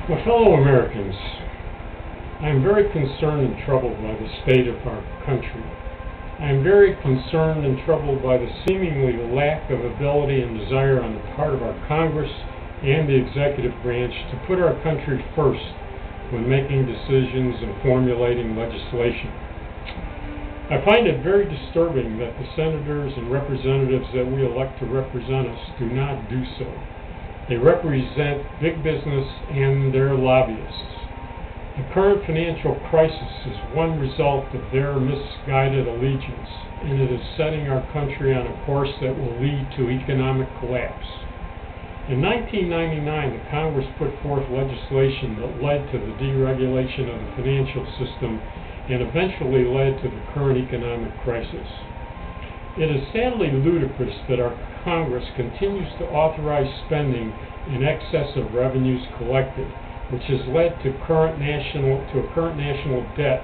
My fellow Americans, I am very concerned and troubled by the state of our country. I am very concerned and troubled by the seemingly lack of ability and desire on the part of our Congress and the executive branch to put our country first when making decisions and formulating legislation. I find it very disturbing that the senators and representatives that we elect to represent us do not do so. They represent big business and their lobbyists. The current financial crisis is one result of their misguided allegiance, and it is setting our country on a course that will lead to economic collapse. In 1999, the Congress put forth legislation that led to the deregulation of the financial system and eventually led to the current economic crisis. It is sadly ludicrous that our Congress continues to authorize spending in excess of revenues collected, which has led to a current national debt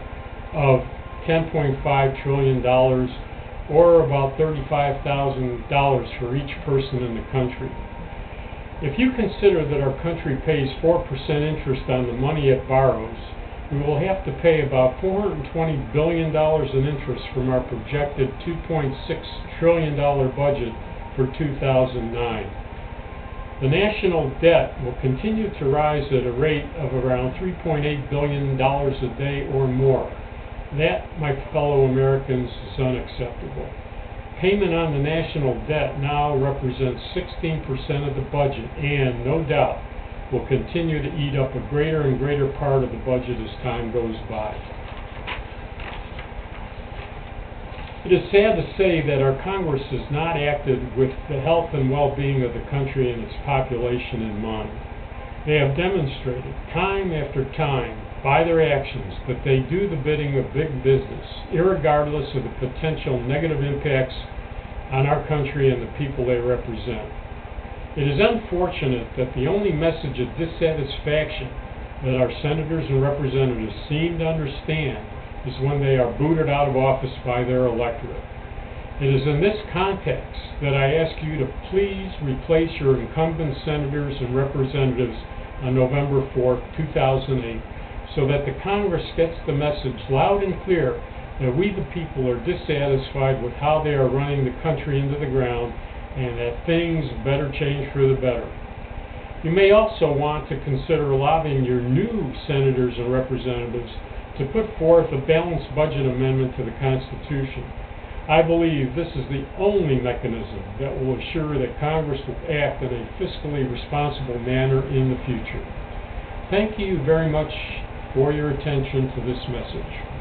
of $10.5 trillion, or about $35,000 for each person in the country. If you consider that our country pays 4% interest on the money it borrows, we will have to pay about $420 billion in interest from our projected $2.6 trillion budget for 2009. The national debt will continue to rise at a rate of around $3.8 billion a day or more. That, my fellow Americans, is unacceptable. Payment on the national debt now represents 16% of the budget and, no doubt, will continue to eat up a greater and greater part of the budget as time goes by. It is sad to say that our Congress has not acted with the health and well-being of the country and its population in mind. They have demonstrated time after time by their actions that they do the bidding of big business, irregardless of the potential negative impacts on our country and the people they represent. It is unfortunate that the only message of dissatisfaction that our senators and representatives seem to understand is when they are booted out of office by their electorate. It is in this context that I ask you to please replace your incumbent senators and representatives on November 4th, 2008, so that the Congress gets the message loud and clear that we the people are dissatisfied with how they are running the country into the ground and that things better change for the better. You may also want to consider lobbying your new senators and representatives to put forth a balanced budget amendment to the Constitution. I believe this is the only mechanism that will assure that Congress will act in a fiscally responsible manner in the future. Thank you very much for your attention to this message.